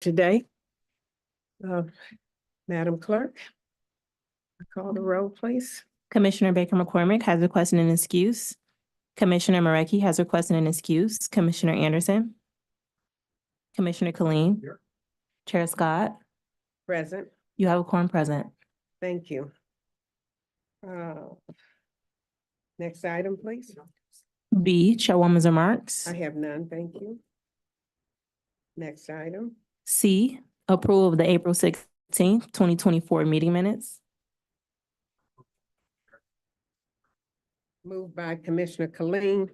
today. Madam Clerk, call the roll, please. Commissioner Baker McCormick has requested an excuse. Commissioner Marecki has requested an excuse. Commissioner Anderson. Commissioner Killeen. Here. Chair Scott, Present. you have a quorum present. Thank you. Next item, please. B, Chairwoman's remarks. I have none, thank you. Next item. C, approval of the April 16th, 2024 meeting minutes. Moved by Commissioner Killeen,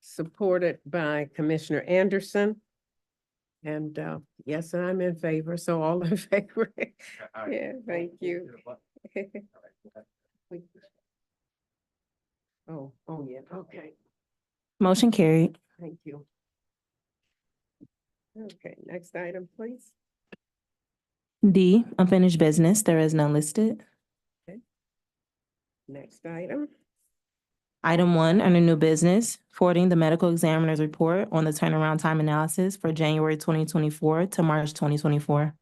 supported by Commissioner Anderson. And yes, I'm in favor, so all in favor. Yeah, thank you. Oh, yeah, okay, Motion carried. thank you. Okay, next item, please. D, unfinished business. There is none listed. Next item. Item 1, under new business, forwarding the medical examiner's report on the turnaround time analysis for January 2024 to March 2024.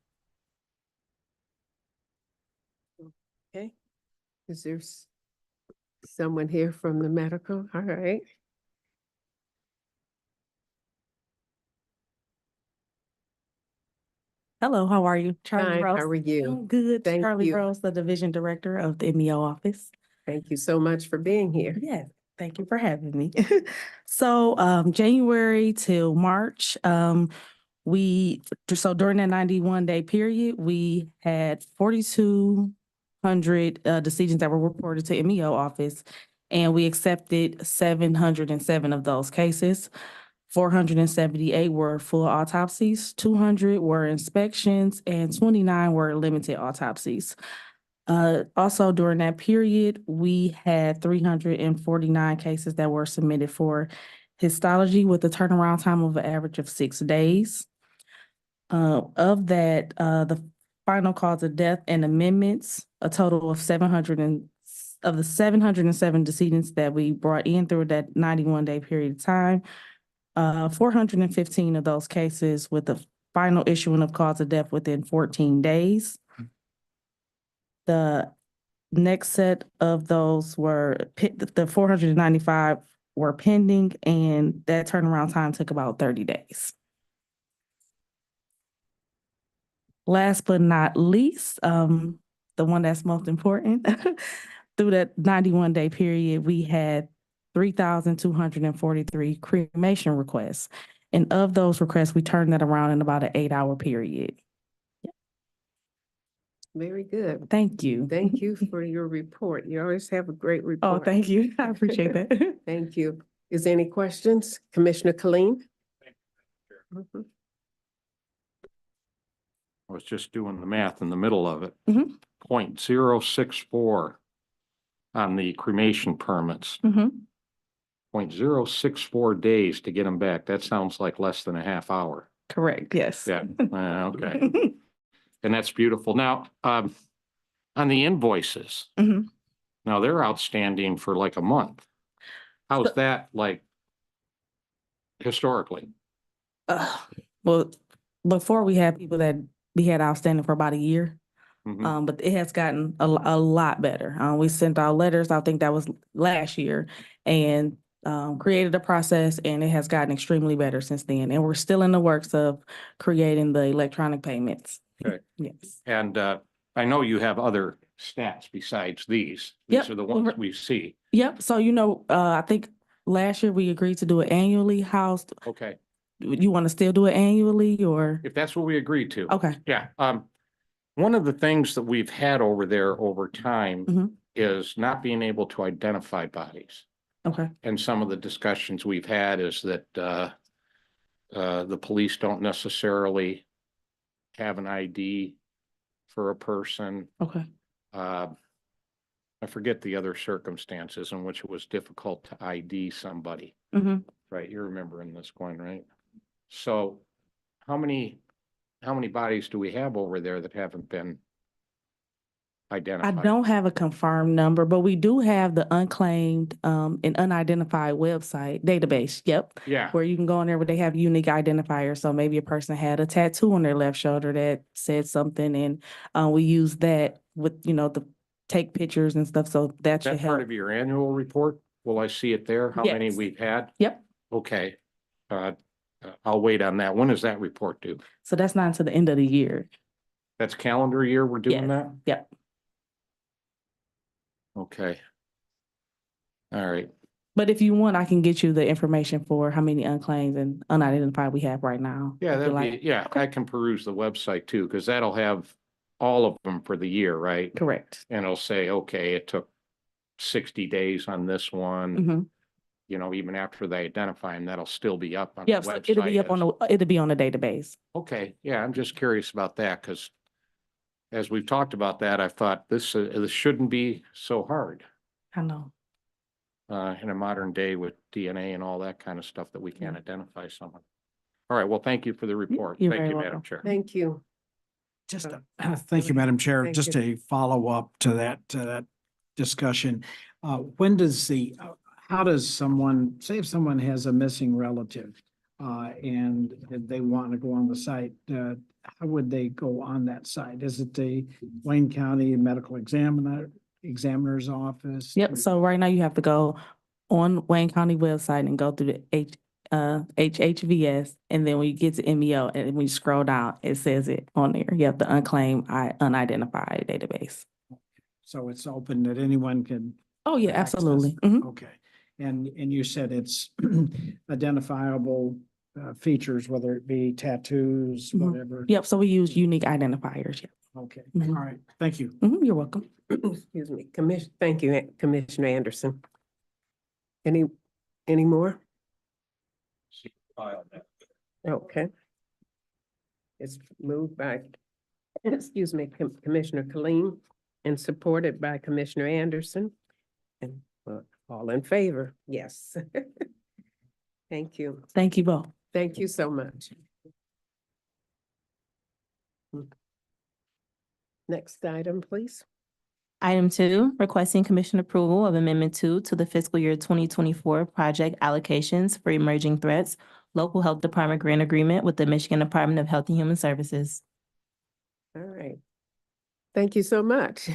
Okay, is there someone here from the medical? All right. Hello, how are you? Charlie Hi, Rose. how are you? I'm good. Thank Charlie you. Rose, the Division Director of the MEO office. Thank you so much for being here. Yeah, thank you for having me. So January till March, so during that 91-day period, we had 4,200 decisions that were reported to MEO office, and we accepted 707 of those cases. 478 were full autopsies, 200 were inspections, and 29 were limited autopsies. Also during that period, we had 349 cases that were submitted for histology with a turnaround time of an average of 6 days. Of that, the final cause of death and amendments, a total of 707 decedents that we brought in through that 91-day period of time. 415 of those cases with the final issuing of cause of death within 14 days. The next set of those were, the 495 were pending, and that turnaround time took about 30 days. Last but not least, the one that's most important, through that 91-day period, we had 3,243 cremation requests. And of those requests, we turned that around in about an 8-hour period. Very good. Thank you. Thank you for your report. You always have a great report. Oh, thank you. I appreciate that. Thank you. Is there any questions? Commissioner Killeen? Mhm. I was just doing the math in the middle of it. Mhm. 0.064 on the cremation permits. Mhm. 0.064 days to get them back. That sounds like less than a half hour. Correct, yes. Yeah, okay. And that's beautiful. Now, on the invoices, Mhm. now they're outstanding for like a month. How's that like historically? Well, before we had people that we had outstanding for about a year. Mhm. But it has gotten a lot better. We sent out letters, I think that was last year, and created a process, and it has gotten extremely better since then. And we're still in the works of creating the electronic payments. Okay. Yes. And I know you have other stats besides these. Yep. These are the ones we see. Yep. So, I think last year we agreed to do it annually. Okay, You want to still do it annually, or? if that's what we agreed to. Okay. Yeah, one of the things that we've had over there over time Mhm. is not being able to identify bodies. Okay. And some of the discussions we've had is that the police don't necessarily have an ID for a person. Okay. I forget the other circumstances in which it was difficult to ID somebody. Mm-hmm. Right, you're remembering this, Gwen, right? So how many bodies do we have over there that haven't been I identified? don't have a confirmed number, but we do have the unclaimed and unidentified website database. Yep. Yeah, Where you can go in there where they have unique identifiers. So maybe a person had a tattoo on their left shoulder that said something, and we use that with, the take pictures and stuff. So that is should that part help. of your annual report? Will I see it there? How many Yes. we've had? Yep. Okay. I'll wait on that. When is that report due? So that's not until the end of the year. That's calendar year we're doing Yes. that? Yep. Okay. All right. But if you want, I can get you the information for how many unclaimed and unidentified we have right now. Yeah, if you that'd like. be, yeah, I can peruse the website too, because that'll have all of them for the year, right? Correct. And it'll say, okay, it took 60 days on this one, Mm-hmm. you know, even after they identify them, that'll still be up on the Yep, so website. it'll be up on it'll be on the database. Okay, yeah, I'm just curious about that, because as we've talked about that, I thought this shouldn't be so hard I know. in a modern day with DNA and all that kind of stuff that we can't identify someone. All right, well, thank you for the report. you're Thank very you, Madam welcome. Chair. Thank you. Just, Uh, thank you, Madam Chair. Thank Just you. a follow-up to that discussion. When does how does someone, say if someone has a missing relative, and they want to go on the site, how would they go on that site? Is it the Wayne County Medical Examiner's Office? Yep, so right now you have to go on Wayne County website and go through the HHVS, and then when you get to MEO, and when you scroll down, it says it on there. You have the unclaimed, unidentified database. So it's open that anyone can, Oh, yeah, access. absolutely. Mhm. okay. And you said it's identifiable features, whether it be tattoos, Mhm. whatever. Yep, so we use unique identifiers. Yep. Okay, Mhm. all right, thank you. You're welcome. Excuse me, thank you, Commissioner Anderson. Any more? Okay. It's moved by, excuse me, Commissioner Kleen and supported by Commissioner Anderson. And all in favor, yes. Thank you. Thank you both. Thank you so much. Next item, please. Item 2, requesting commission approval of Amendment 2 to the fiscal year 2024 project allocations for emerging threats, local health department grant agreement with the Michigan Department of Health and Human Services. All right. Thank you so much.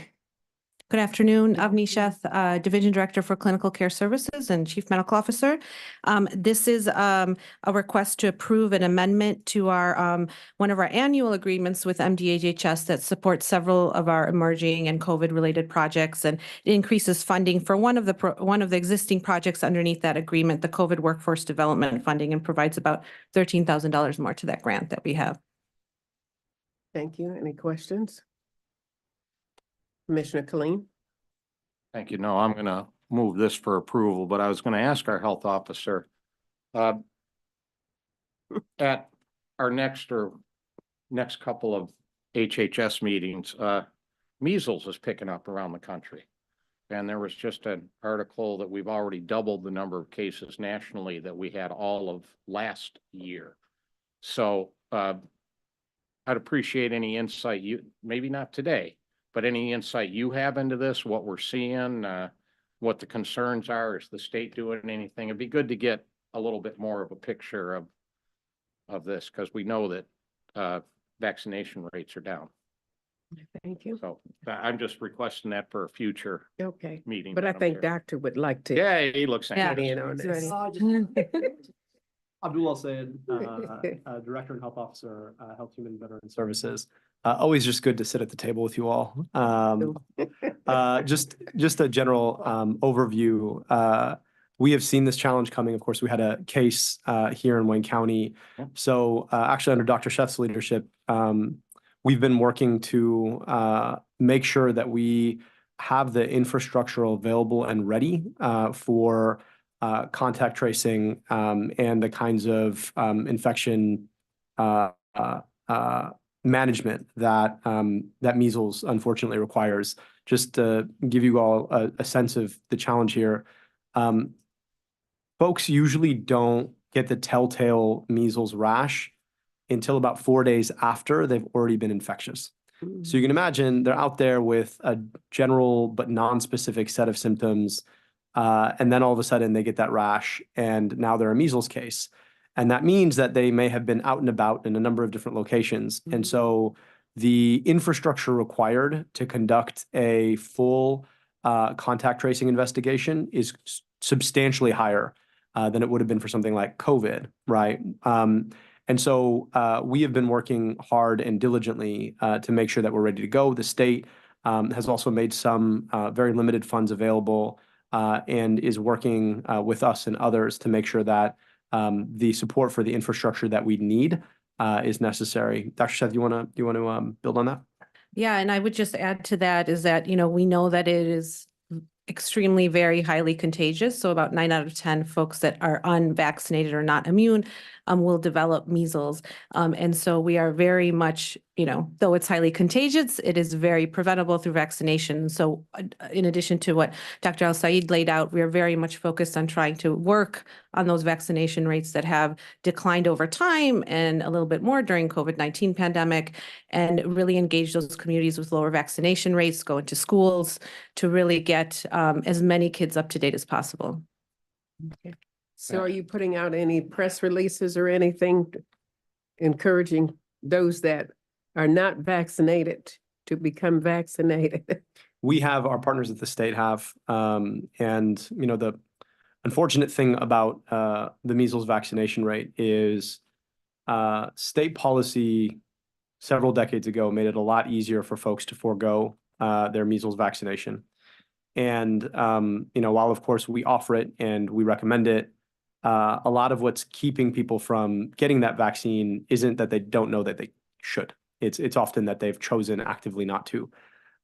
Good afternoon, Avni Sheth, Division Director for Clinical Care Services and Chief Medical Officer. This is a request to approve an amendment to our one of our annual agreements with MDHHS that supports several of our emerging and COVID-related projects, and it increases funding for one of the existing projects underneath that agreement, the COVID Workforce Development Funding, and provides about $13,000 more to that grant that we have. Thank you. Any questions? Commissioner Kleen? Thank you. No, I'm gonna move this for approval, but I was gonna ask our health officer. At our next couple of HHS meetings, measles is picking up around the country. And there was just an article that we've already doubled the number of cases nationally that we had all of last year. So I'd appreciate any insight maybe not today, but any insight you have into this, what we're seeing, what the concerns are, is the state doing anything? It'd be good to get a little bit more of a picture of this, because we know that vaccination rates are down. Thank you. So I'm just requting that for a future Okay, meeting. but I Madam think Chair. Doctor would like to. Yeah, he looks. Yeah. get in on He's ready. this. Abdul Said, Director and Health Officer, Health Human Veteran Services. Always just good to sit at the table with you all. Just a general overview. We have seen this challenge coming. Of course, we had a case here in Wayne County. Yep. So actually under Dr. Sheth's leadership, we've been working to make sure that we have the infrastructure available and ready for contact tracing and the kinds of infection management that that measles unfortunately requires. Just to give you all a sense of the challenge here, folks usually don't get the telltale measles rash until about 4 days after they've already been infectious. So you can imagine they're out there with a general but non-specific set of symptoms. And then all of a sudden they get that rash and now they're a measles case. And that means that they may have been out and about in a number of different locations. And so the infrastructure required to conduct a full contact tracing investigation is substantially higher than it would have been for something like COVID, right? And so we have been working hard and diligently to make sure that we're ready to go. The state has also made some very limited funds available and is working with us and others to make sure that the support for the infrastructure that we need is necessary. Dr. Seth, you want to build on that? Yeah, and I would just add to that is that, we know that it is extremely, very highly contagious. So about 9 out of 10 folks that are unvaccinated or not immune will develop measles. And so we are very much, though it's highly contagious, it is very preventable through vaccination. So in addition to what Dr. El-Sayed laid out, we are very much focused on trying to work on those vaccination rates that have declined over time and a little bit more during COVID-19 pandemic, and really engage those communities with lower vaccination rates, go into schools to really get as many kids up to date as possible. So are you putting out any press releases or anything encouraging those that are not vaccinated to become vaccinated? We have, our partners at the state have, and the unfortunate thing about the measles vaccination rate is state policy several decades ago made it a lot easier for folks to forego their measles vaccination. And, while of course we offer it and we recommend it, a lot of what's keeping people from getting that vaccine isn't that they don't know that they should. It's often that they've chosen actively not to.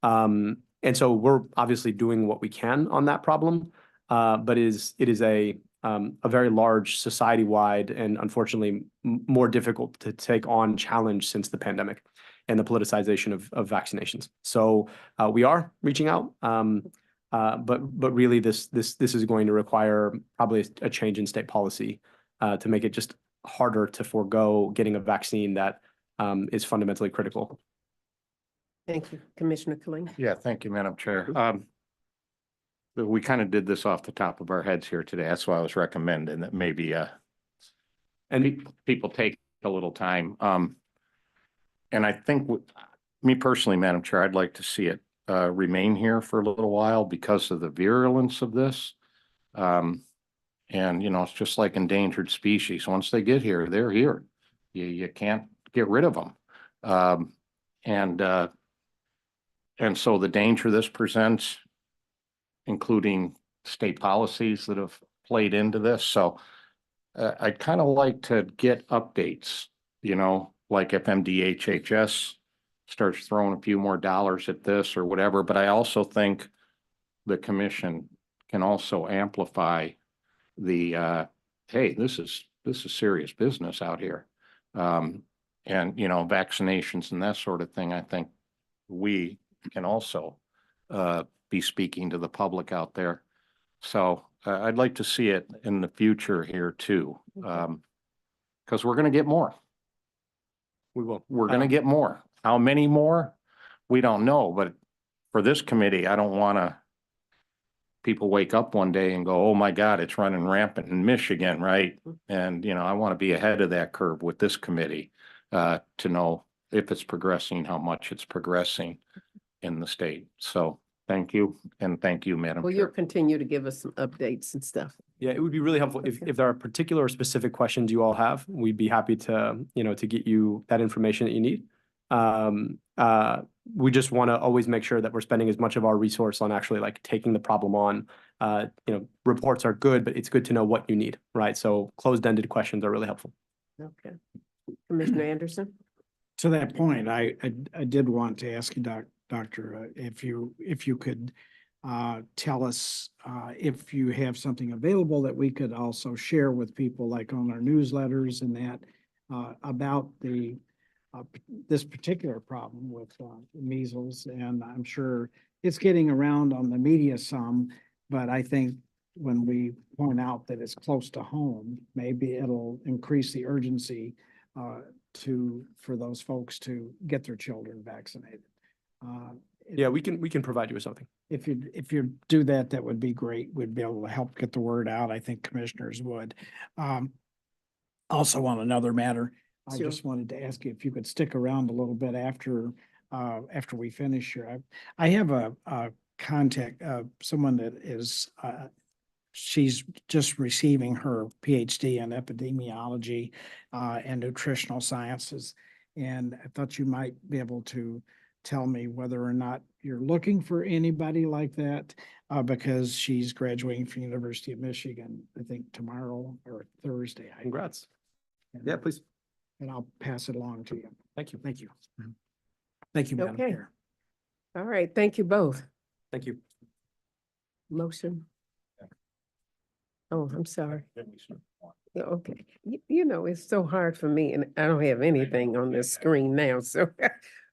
And so we're obviously doing what we can on that problem, but it is a very large society-wide and unfortunately more difficult to take on challenge since the pandemic and the politicization of vaccinations. So we are reaching out, but really this is going to require probably a change in state policy to make it just harder to forego getting a vaccine that is fundamentally critical. Thank you, Commissioner Killeen. Yeah, thank you, Madam Chair. We kind of did this off the top of our heads here today. That's why I was recommending that maybe people take a little time. And I think me personally, Madam Chair, I'd like to see it remain here for a little while because of the virulence of this. And it's just like endangered species. Once they get here, they're here. You can't get rid of them. And so the danger this presents, including state policies that have played into this. So I'd kind of like to get updates, like if MDHHS starts throwing a few more dollars at this or whatever. But I also think the commission can also amplify the, hey, this is serious business out here. And, vaccinations and that sort of thing, I think we can also be speaking to the public out there. So I'd like to see it in the future here too, because we're going to get more. We will. We're going to get more. How many more? We don't know. But for this committee, I don't want to people wake up one day and go, oh my God, it's running rampant in Michigan, right? And, I want to be ahead of that curve with this committee to know if it's progressing, how much it's progressing in the state. So thank you. And thank you, Madam Well, Chair. you'll continue to give us some updates and stuff. Yeah, it would be really helpful if there are particular or specific questions you all have. We'd be happy to, to get you that information that you need. We just want to always make sure that we're spending as much of our resource on actually like taking the problem on. Reports are good, but it's good to know what you need, right? So closed-ended questions are really helpful. Okay. Commissioner Anderson? To that point, I did want to ask you, Doctor, if you could tell us if you have something available that we could also share with people, like on our newsletters and that, about this particular problem with measles. And I'm sure it's getting around on the media some, but I think when we point out that it's close to home, maybe it'll increase the urgency for those folks to get their children vaccinated. Yeah, we can provide you with something. If you do that, that would be great. We'd be able to help get the word out. I think commissioners would. Also on another matter, I Sure. just wanted to ask you if you could stick around a little bit after we finish here. I have a contact, someone that is, she's just receiving her PhD in epidemiology, and nutritional sciences. And I thought you might be able to tell me whether or not you're looking for anybody like that, because she's graduating from University of Michigan, I think tomorrow or Thursday. Congrats. And- Yeah, please. And I'll pass it along to you. Thank you. Thank you. Thank you, Madam Okay. Chair. All right, thank you both. Thank you. Motion. Oh, I'm sorry. Yeah, okay, you know, it's so hard for me and I don't have anything on this screen now, so,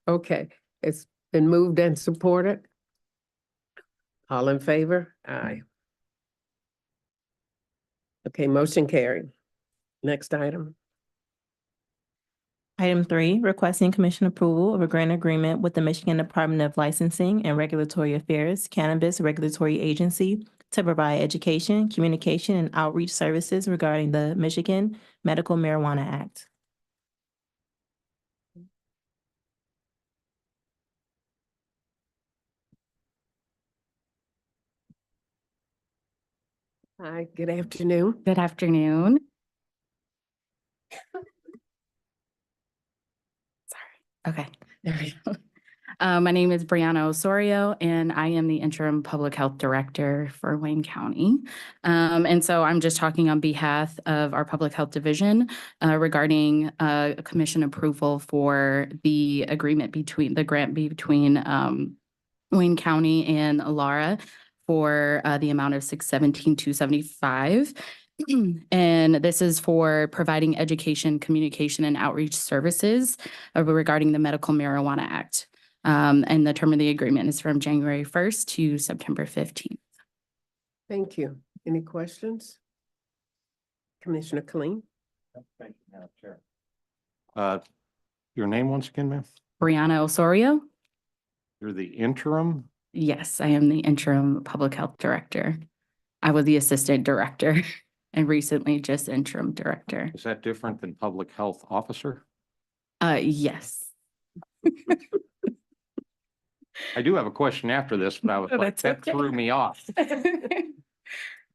okay, it's been moved and supported. All in favor? Aye. Okay, motion carried. Next item. Item 3, requesting commission approval of a grant agreement with the Michigan Department of Licensing and Regulatory Affairs Cannabis Regulatory Agency to provide education, communication, and outreach services regarding the Michigan Medical Marijuana Act. Hi, good afternoon. Good afternoon. Sorry. Okay. There we go. My name is Brianna Osorio, and I am the interim public health director for Wayne County. And so I'm just talking on behalf of our public health division regarding commission approval for the agreement between the grant between Wayne County and Alara for the amount of $617,275. And this is for providing education, communication, and outreach services regarding the Medical Marijuana Act. And the term of the agreement is from January 1st to September 15th. Thank you. Any questions? Commissioner Kleen? Thank you, Madam Chair. Your name once again, ma'am? Brianna Osorio? You're the interim? Yes, I am the interim public health director. I was the assistant director and recently just interim director. Is that different than public health officer? Yes. I do have a question after this, but I was Oh, like, that's that okay. threw me off.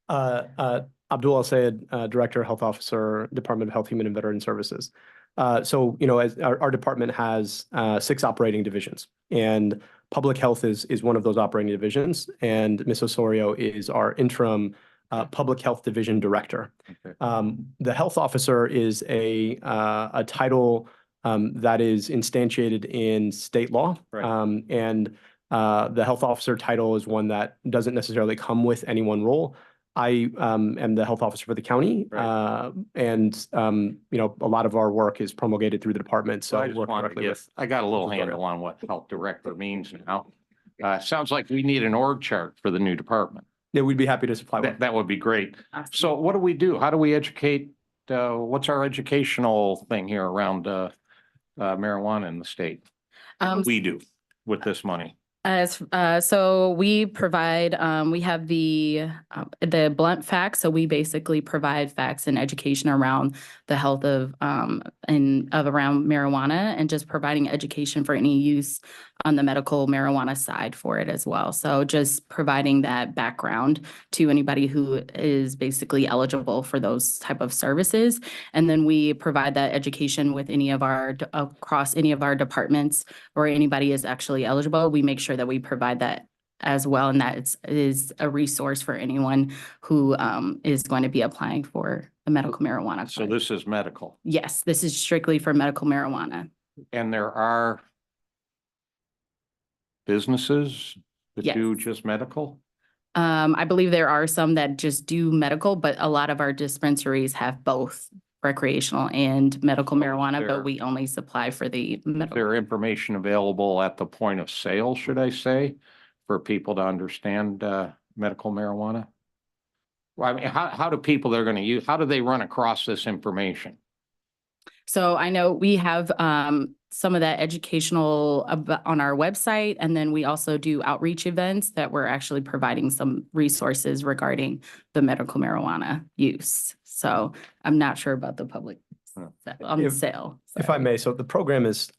Abdul Al-Sayed, Director, Health Officer, Department of Health, Human and Veteran Services. So, as our department has 6 operating divisions, and public health is one of those operating divisions, and Ms. Osorio is our interim public health division director. Okay. The health officer is a title that is instantiated in state law. Right. And the health officer title is one that doesn't necessarily come with any one role. I am the health officer for the county. Right. And a lot of our work is promulgated through the department. So So I just work wanted to directly get, with. I got a little Osorio. handle on what health director means now. Sounds like we need an org chart for the new department. Yeah, we'd be happy to supply one. That would be great. So what do we do? How do we educate? What's our educational thing here around marijuana in the state? We do with this money. So we provide, we have the blunt facts. So we basically provide facts and education around the health of around marijuana and just providing education for any use on the medical marijuana side for it as well. So just providing that background to anybody who is basically eligible for those type of services. And then we provide that education with any of our, across any of our departments or anybody is actually eligible. We make sure that we provide that as well. And that is a resource for anyone who is going to be applying for a medical marijuana So card. this is medical, Yes, this is strictly for medical marijuana. and there are businesses that Yes. do just medical? I believe there are some that just do medical, but a lot of our dispensaries have both recreational and medical marijuana, there- but we only supply for the medical. There information available at the point of sale, should I say, for people to understand medical marijuana? Well, I mean, how do people that are going to use, how do they run across this information? So I know we have some of that educational on our website, and then we also do outreach events that we're actually providing some resources regarding the medical marijuana use. So I'm not sure about the public on the If- sale. If I Sorry. may, so the program is,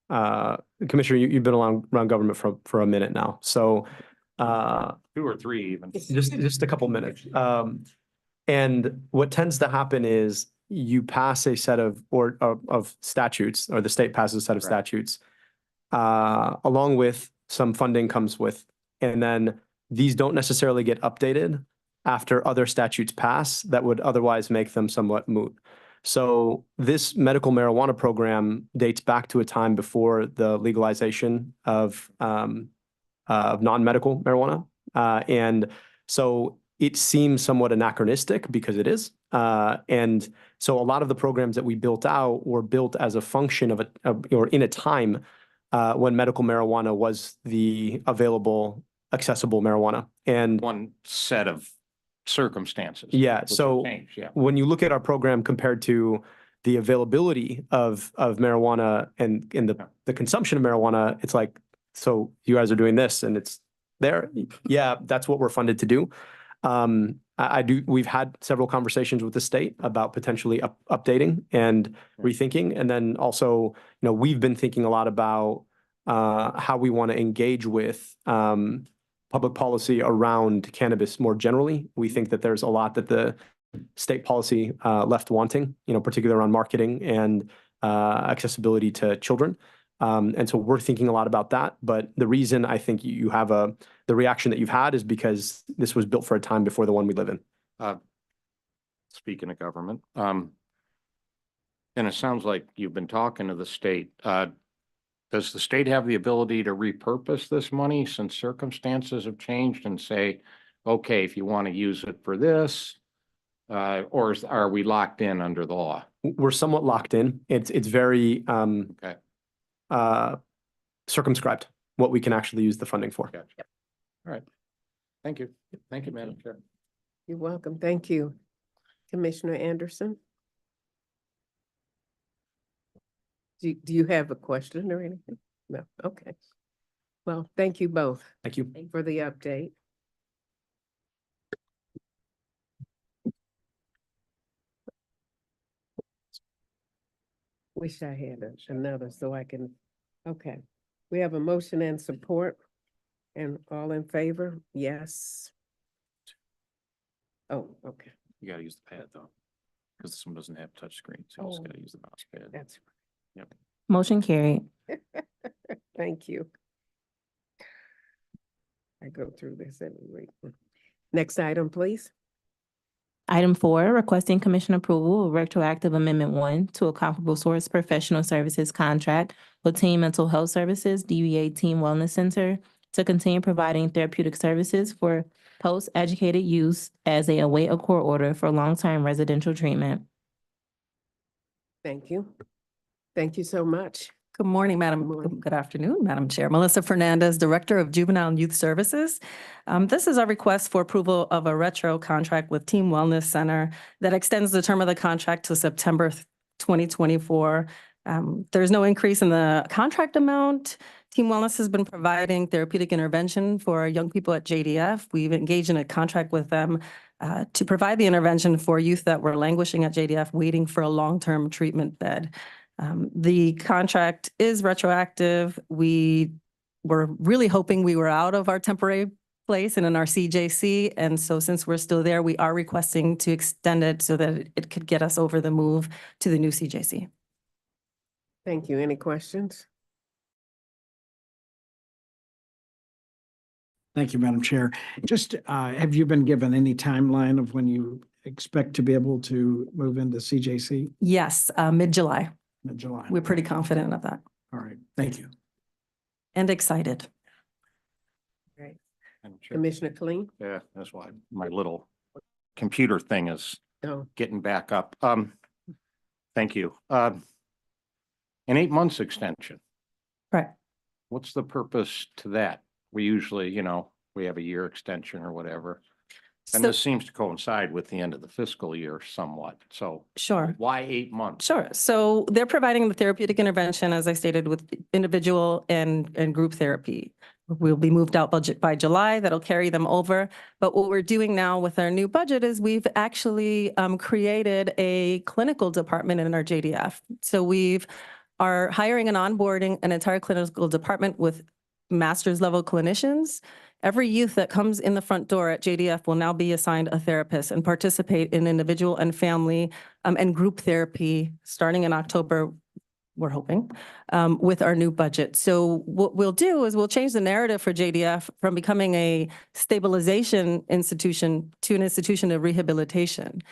Commissioner, you've been around government for a minute now, so, 2 or 3 even. just a couple minutes. And what tends to happen is you pass a set of statutes, or the state passes a set of Right. statutes. Along with some funding comes with, and then these don't necessarily get updated after other statutes pass that would otherwise make them somewhat moot. So this medical marijuana program dates back to a time before the legalization of non-medical marijuana. And so it seems somewhat anachronistic because it is. And so a lot of the programs that we built out were built as a function of or in a time when medical marijuana was the available, accessible marijuana. And One set of circumstances. Yeah, which have so changed, yeah. when you look at our program compared to the availability of marijuana and the consumption of marijuana, it's like, so you guys are doing this and it's there. Yeah, that's what we're funded to do. We've had several conversations with the state about potentially updating and rethinking. And then also, we've been thinking a lot about how we want to engage with public policy around cannabis more generally. We think that there's a lot that the state policy left wanting, particularly around marketing and accessibility to children. And so we're thinking a lot about that. But the reason I think you have the reaction that you've had is because this was built for a time before the one we live in. Speaking of government, and it sounds like you've been talking to the state. Does the state have the ability to repurpose this money since circumstances have changed and say, okay, if you want to use it for this, or are we locked in under the law? We're somewhat locked in. It's very Okay. circumscribed what we can actually use the funding for. Gotcha. All right. Thank you. Thank you, Madam Chair. You're welcome. Thank you. Commissioner Anderson? Do you have a question or anything? No, okay. Well, thank you both Thank you. for the update. Wish I had another so I can, okay. We have a motion and support. And all in favor? Yes. Oh, okay, You gotta use the pad though, because this one doesn't have touch screen, so you just Oh. gotta use the mouse pad. that's, Motion carried. thank you. I go through this every week. Next item, please. Item 4, requesting commission approval of retroactive amendment 1 to a comparable source professional services contract with Team Mental Health Services, DBA Team Wellness Center, to continue providing therapeutic services for post-educated use as they await a court order for long-term residential treatment. Thank you. Thank you so much. Good morning, Good morning. Good afternoon, Madam Chair. Melissa Fernandez, Director of Juvenile and Youth Services. This is a request for approval of a retro contract with Team Wellness Center that extends the term of the contract to September 2024. There's no increase in the contract amount. Team Wellness has been providing therapeutic intervention for young people at JDF. We've engaged in a contract with them to provide the intervention for youth that were languishing at JDF, waiting for a long-term treatment bed. The contract is retroactive. We were really hoping we were out of our temporary place and in our CJC. And so since we're still there, we are requesting to extend it so that it could get us over the move to the new CJC. Thank you. Any questions? Thank you, Madam Chair. Just, have you been given any timeline of when you expect to be able to move into CJC Yes, mid-July. in July? We're pretty confident of that All right, thank you. and excited. Right. Madam Chair. Commissioner Kling? Yeah, that's why my little computer thing is No. getting back up. Thank you. An 8 months extension. Right. What's the purpose to that? We usually, we have a year extension or whatever. And So- this seems to coincide with the end of the fiscal year somewhat. So Sure. why 8 months? Sure. So they're providing the therapeutic intervention, as I stated, with individual and group therapy. We'll be moved out budget by July. That'll carry them over. But what we're doing now with our new budget is we've actually created a clinical department in our JDF. So are hiring and onboarding an entire clinical department with master's level clinicians. Every youth that comes in the front door at JDF will now be assigned a therapist and participate in individual and family and group therapy starting in October, we're hoping, with our new budget. So what we'll do is we'll change the narrative for JDF from becoming a stabilization institution to an institution of rehabilitation.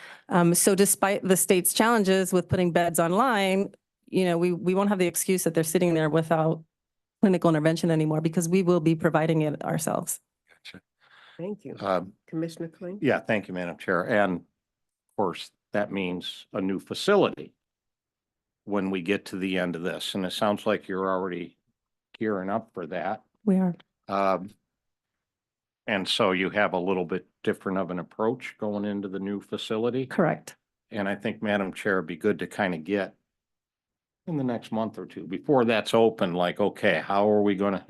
So despite the state's challenges with putting beds online, we won't have the excuse that they're sitting there without clinical intervention anymore because we will be providing it ourselves. Thank you. Um, Commissioner Kling? Yeah, thank you, Madam Chair. And of course, that means a new facility when we get to the end of this. And it sounds like you're already gearing up for that. We are. And so you have a little bit different of an approach going into the new facility. Correct. And I think, Madam Chair, it'd be good to kind of get in the next month or two, before that's open, like, okay, how are we gonna,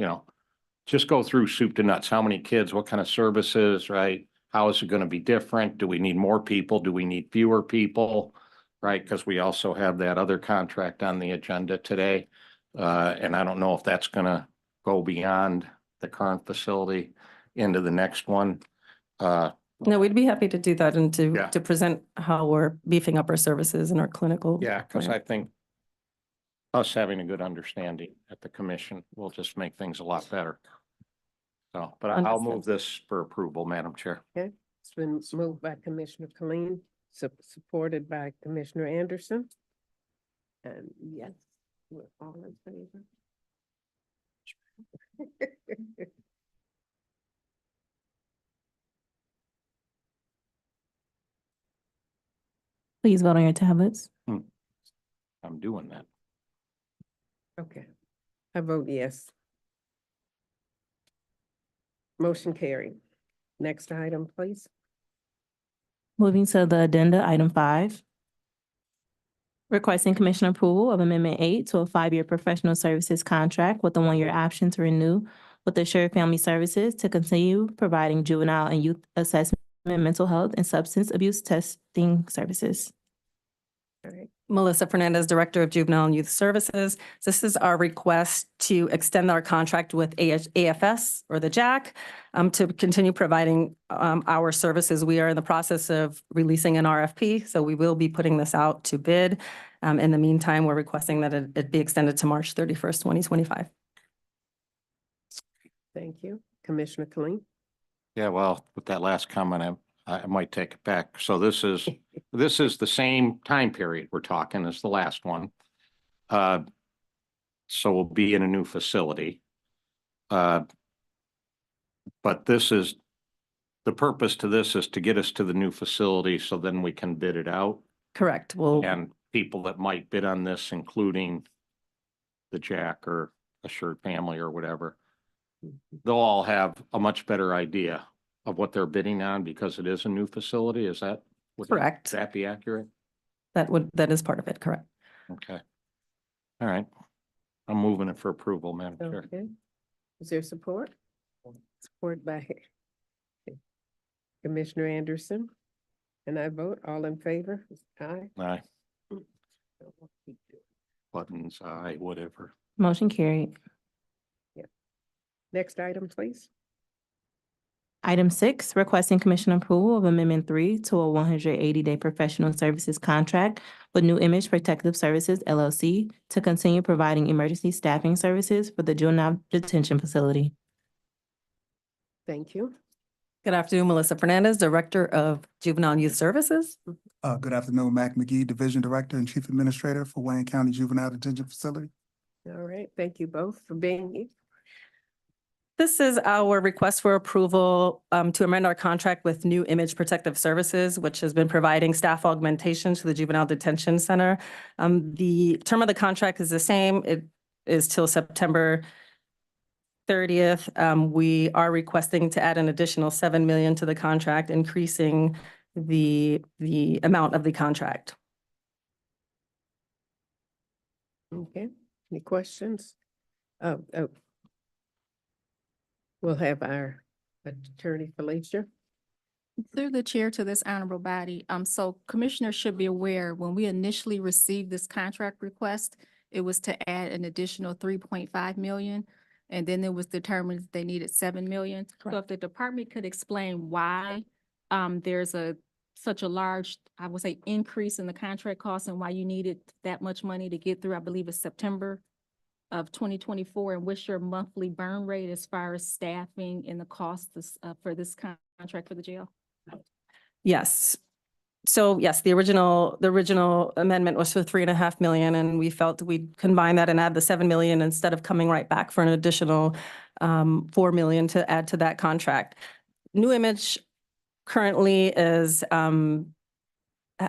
just go through soup to nuts. How many kids, what kind of services, right? How is it gonna be different? Do we need more people? Do we need fewer people? Right? Because we also have that other contract on the agenda today. And I don't know if that's gonna go beyond the current facility into the next one. No, we'd be happy to do that and Yeah. to present how we're beefing up our services and our clinical. Yeah, because plan. I think us having a good understanding at the commission will just make things a lot better. So, but I'll Understood. move this for approval, Madam Chair. Okay, it's been moved by Commissioner Kling, supported by Commissioner Anderson. And yes, we're all in favor. Please vote on your tablets. I'm doing that. Okay, I vote yes. Motion carried. Next item, please. Moving to the addenda, item 5. Requesting commission approval of Amendment 8 to a 5-year professional services contract with a 1-year option to renew with Assured Family Services to continue providing juvenile and youth assessment, mental health, and substance abuse testing services. All right, Melissa Fernandez, Director of Juvenile and Youth Services. This is our request to extend our contract with AFS or the JAC to continue providing our services. We are in the process of releasing an RFP, so we will be putting this out to bid. In the meantime, we're requesting that it be extended to March 31st, 2025. thank you. Commissioner Kling? Yeah, well, with that last comment, I might take it back. So this is the same time period we're talking as the last one. So we'll be in a new facility. But the purpose to this is to get us to the new facility so then we can bid it out. Correct. Well, And people that might bid on this, including the JAC or Assured Family or whatever, they'll all have a much better idea of what they're bidding on because it is a new facility. Is that? would Correct. that be accurate? that is part of it, correct. Okay. All right. I'm moving it for approval, Madam Chair. Okay. Is there support? Support by Commissioner Anderson. And I vote all in favor? Aye. Aye. Buttons, aye, whatever. Motion carried. Next item, please. Item 6, requesting commission approval of Amendment 3 to a 180-day professional services contract with New Image Protective Services LLC to continue providing emergency staffing services for the juvenile detention facility. Thank you. Good afternoon, Melissa Fernandez, Director of Juvenile and Youth Services. Good afternoon, Mac McGee, Division Director and Chief Administrator for Wayne County Juvenile Detention Facility. All right, thank you both for being here. This is our request for approval to amend our contract with New Image Protective Services, which has been providing staff augmentation to the Juvenile Detention Center. The term of the contract is the same. It is till September 30th, we are requesting to add an additional 7 million to the contract, increasing the amount of the contract. Okay, any questions? Oh. We'll have our attorney Felicia. Through the chair to this honorable body, so commissioners should be aware, when we initially received this contract request, it was to add an additional 3.5 million. And then it was determined that they needed 7 million. So if the department could explain why, there's such a large, I would say, increase in the contract cost and why you needed that much money to get through, I believe it's September of 2024, and what's your monthly burn rate as far as staffing and the cost for this contract for the jail? Yes. So yes, the original amendment was for 3.5 million, and we felt we'd combine that and add the 7 million instead of coming right back for an additional 4 million to add to that contract. New Image currently is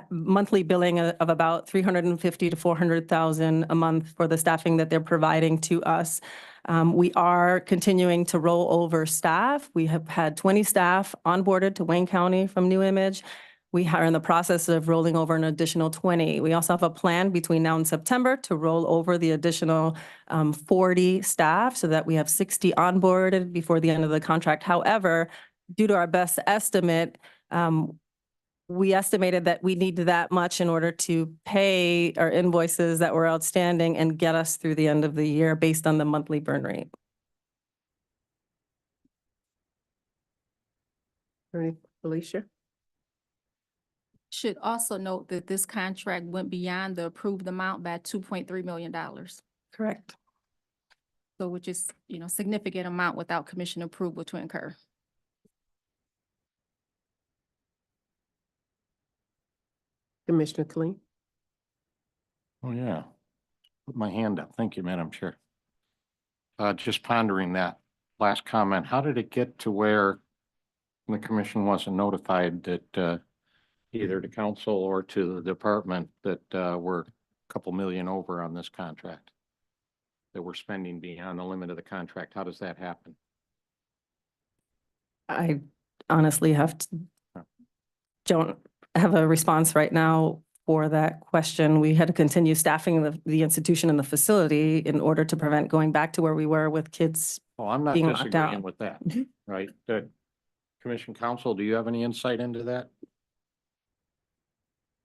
monthly billing of about 350 to 400,000 a month for the staffing that they're providing to us. We are continuing to roll over staff. We have had 20 staff onboarded to Wayne County from New Image. We are in the process of rolling over an additional 20. We also have a plan between now and September to roll over the additional 40 staff so that we have 60 onboarded before the end of the contract. However, due to our best estimate, we estimated that we need that much in order to pay our invoices that were outstanding and get us through the end of the year based on the monthly burn rate. Attorney Felicia. Should also note that this contract went beyond the approved amount by $2.3 million. Correct. So which is, significant amount without commission approval to incur. Commissioner Clean. Oh, yeah. Put my hand up. Thank you, Madam Chair. Just pondering that last comment, how did it get to where the commission wasn't notified that either to council or to the department that we're a couple million over on this contract, that we're spending beyond the limit of the contract? How does that happen? I honestly don't have a response right now for that question. We had to continue staffing the institution and the facility in order to prevent going back to where we were with kids. Oh, I'm not being locked disagreeing out. with that, Mhm. right? The Commission Council, do you have any insight into that?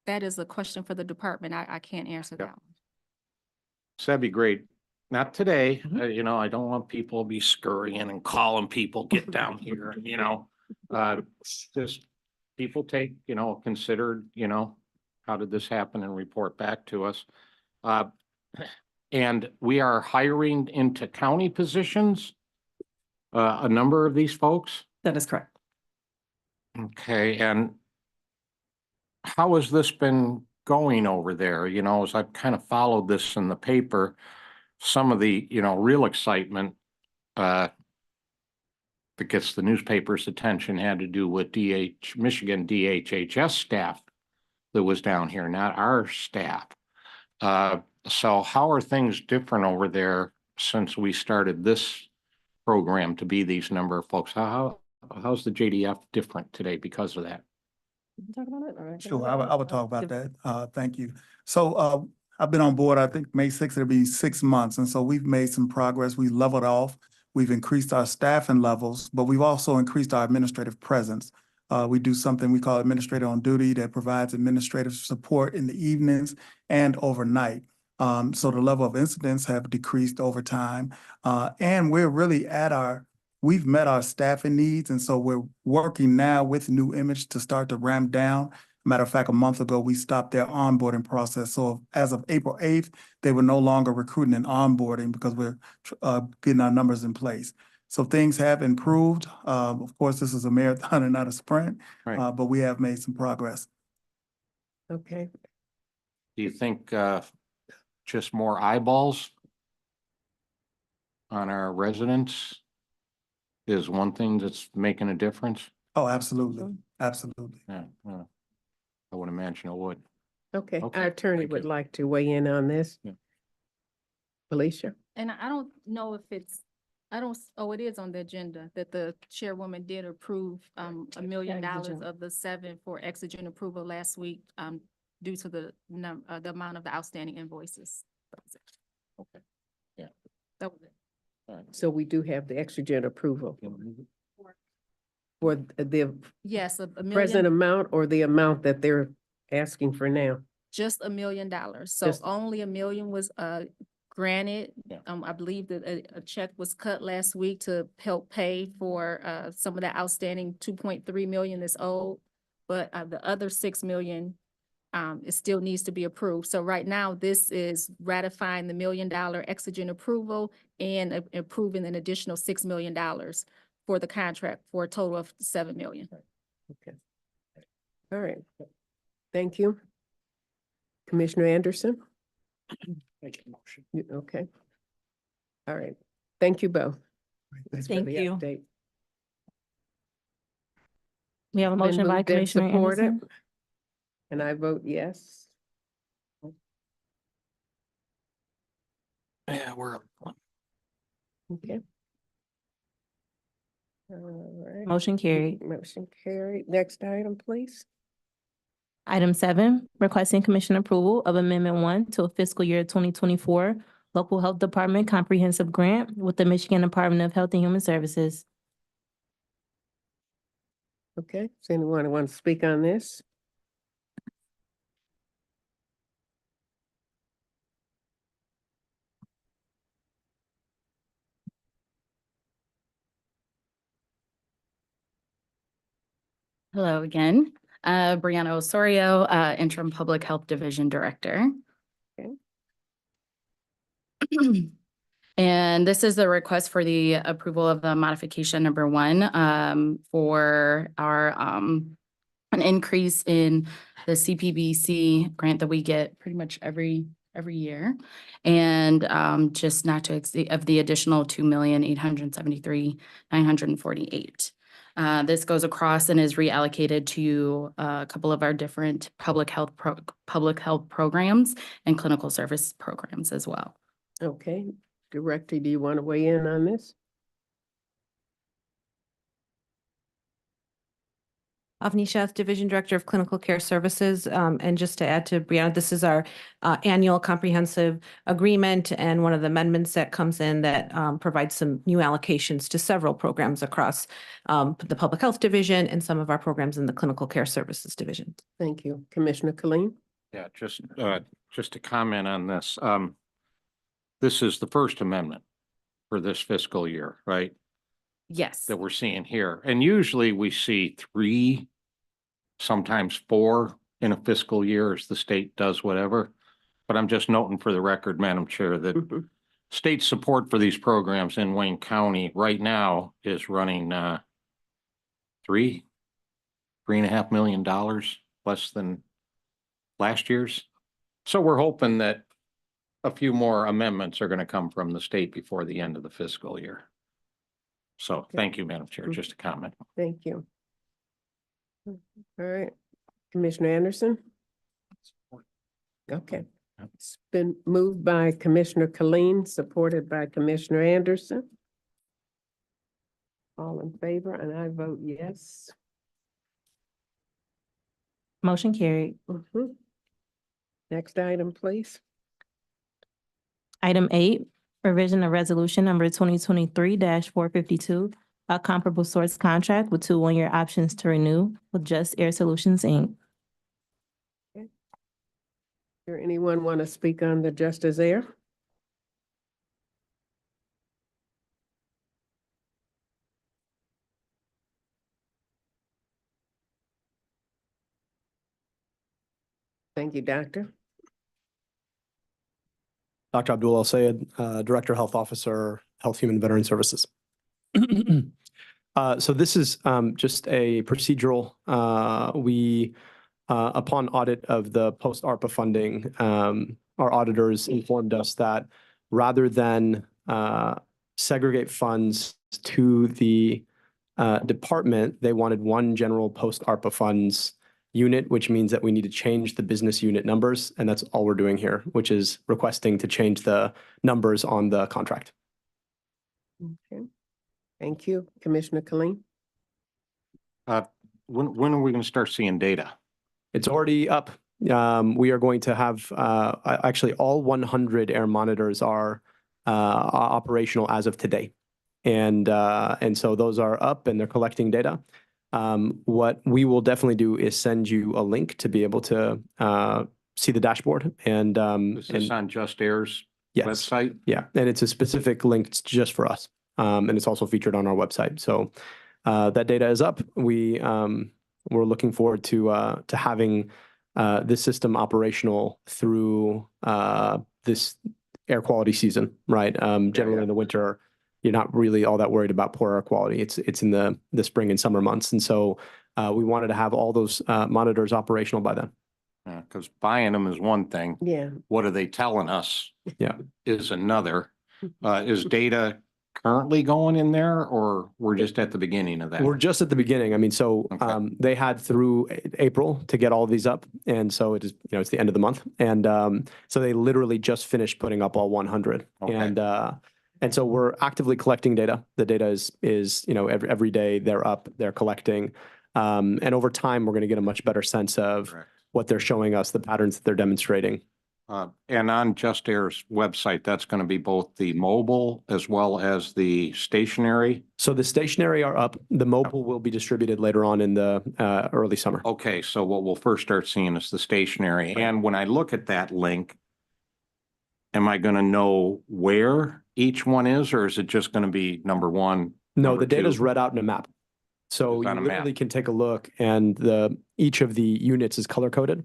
That is a question for the department. I can't answer Yep. that one. So that'd be great. Not today, I don't want people to be scurrying and calling people, get down here, just people take, considered, how did this happen and report back to us. And we are hiring into county positions, a number of these folks. That is correct. Okay, and how has this been going over there? As I've kind of followed this in the paper, some of the, real excitement that gets the newspaper's attention had to do with Michigan DHHS staff that was down here, not our staff. So how are things different over there since we started this program to be these number of folks? How's the JDF different today because of that? Talk about it? Or Sure, I would talk about that. Thank you. So I've been on board, I think May 6th, it'll be 6 months. And so we've made some progress. We leveled off. We've increased our staffing levels, but we've also increased our administrative presence. We do something we call Administrator on Duty that provides administrative support in the evenings and overnight. So the level of incidents have decreased over time. And we're really we've met our staffing needs. And so we're working now with New Image to start to ramp down. Matter of fact, a month ago, we stopped their onboarding process. So as of April 8th, they were no longer recruiting and onboarding because we're getting our numbers in place. So things have improved. Of course, this is a marathon and not a sprint, Right. But we have made some progress. Okay. Do you think just more eyeballs on our residents is one thing that's making a difference? Oh, absolutely. Absolutely. Yeah, I would imagine it would. Okay, Okay, our attorney thank would you. like to weigh in on this. Yeah. Felicia. And I don't know if it's I don't, oh, it is on the agenda that the chairwoman did approve, $1 million Exigent. of the 7 for exigent approval last week, due to the the amount of the outstanding invoices. That was it. Okay. Yeah. That was it. All right. So we do have the exigent approval for the Yes, a present million, amount or the amount that they're asking for now? just $1 million. So Just- only $1 million was, granted. Yeah. I believe that a check was cut last week to help pay for, some of the outstanding 2.3 million that's owed. But, the other 6 million, it still needs to be approved. So right now, this is ratifying the $1 million exigent approval and approving an additional $6 million for the contract for a total of 7 million. Okay. All right. Thank you. Commissioner Anderson? Make a motion. Okay. All right. Thank you both. Thanks for Thank the you. update. We have a Been motion by moved and Commissioner supported, Anderson. and I vote yes. Yeah, we're. Okay. All right. Motion carried. Motion carried. Next item, please. Item 7, requesting commission approval of Amendment 1 to a fiscal year 2024 Local Health Department Comprehensive Grant with the Michigan Department of Health and Human Services. Okay, does anyone want to speak on this? Hello again. Brianna Osorio, Interim Public Health Division Director. Okay. And this is the request for the approval of the modification number 1 for our an increase in the CPBC grant that we get pretty much every year. And just not to exceed of the additional 2,873,948. This goes across and is reallocated to a couple of our different public health programs and clinical service programs as well. Okay, Director, do you want to weigh in on this? Avni Sheth, Division Director of Clinical Care Services. And just to add to Brianna, this is our annual comprehensive agreement and one of the amendments that comes in that provides some new allocations to several programs across the Public Health Division and some of our programs in the Clinical Care Services Division. Thank you. Commissioner Colleen? Yeah, just to comment on this, this is the first amendment for this fiscal year, right? Yes. That we're seeing here. And usually we see 3, sometimes 4 in a fiscal year as the state does whatever. But I'm just noting for the record, Madam Chair, that Mhm. state support for these programs in Wayne County right now is running $3.5 million less than last year's. So we're hoping that a few more amendments are going to come from the state before the end of the fiscal year. So thank you, Madam Chair. Just a comment. Thank you. All right, Commissioner Anderson? Okay, it's been moved by Commissioner Colleen, supported by Commissioner Anderson. All in favor, and I vote yes. Motion carried. Mhm. Next item, please. Item 8, revision of resolution number 2023-452, a comparable source contract with 2 one-year options to renew with Just Air Solutions, Inc. Does anyone want to speak on the Just as Air? Thank you, Doctor. Dr. Abdul Al Sayed, Director, Health Officer, Health, Human, Veteran Services. So this is just a procedural. We, upon audit of the post-ARPA funding, our auditors informed us that rather than segregate funds to the department, they wanted one general post-ARPA funds unit, which means that we need to change the business unit numbers. And that's all we're doing here, which is requesting to change the numbers on the contract. Okay. Thank you, Commissioner Khalil. When are we gonna start seeing data? It's already up. We are going to have, actually, all 100 air monitors are operational as of today. And so those are up and they're collecting data. What we will definitely do is send you a link to be able to see the dashboard and Is this on Just Air's yes, website? yeah, and it's a specific link just for us. And it's also featured on our website. So that data is up. We're looking forward to having this system operational through this air quality season, right? Generally in the winter, you're not really all that worried about poor air quality. It's in the spring and summer months. And so we wanted to have all those monitors operational by then. Because buying them is one thing. Yeah. What are they telling us? Yeah. Is another. Is data currently going in there or we're just at the beginning of that? We're just at the beginning. I mean, so Okay. they had through April to get all of these up. And so it is, it's the end of the month. And so they literally just finished putting up all 100. Okay. And so we're actively collecting data. The data is every day they're up, they're collecting. And over time, we're going to get a much better sense of Correct. what they're showing us, the patterns that they're demonstrating. And on Just Air's website, that's going to be both the mobile as well as the stationary. So the stationary are up. The mobile will be distributed later on in the early summer. Okay, so what we'll first start seeing is the stationary. Right. And when I look at that link, am I going to know where each one is, or is it just going to be number one? No, number the data is two? read out in a map. So It's you on a literally map. can take a look and each of the units is color coded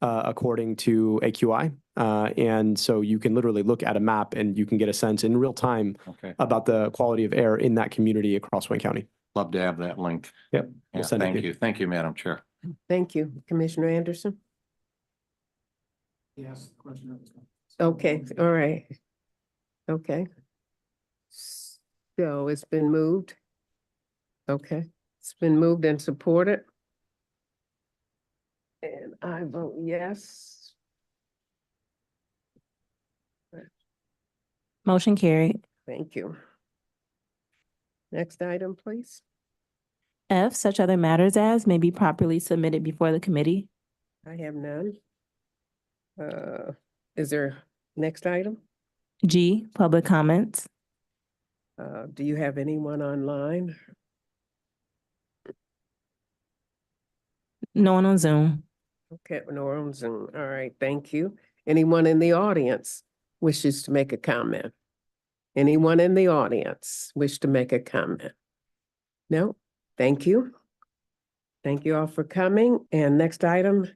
according to AQI. And so you can literally look at a map and you can get a sense in real time Okay, about the quality of air in that community across Wayne County. love to have that link. Yep. Yeah, We'll send it to thank you. you. Thank you, Madam Chair. Thank you, Commissioner Anderson. Yes, question. Okay, all right. Okay. So it's been moved. Okay, it's been moved and supported. And I vote yes. Motion carried. Thank you. Next item, please. F, such other matters as may be properly submitted before the committee. I have none. Is there next item? G, public comments. Do you have anyone online? No one on Zoom. Okay, no on Zoom. All right, thank you. Anyone in the audience wishes to make a comment? Anyone in the audience wish to make a comment? No? Thank you. Thank you all for coming. And next item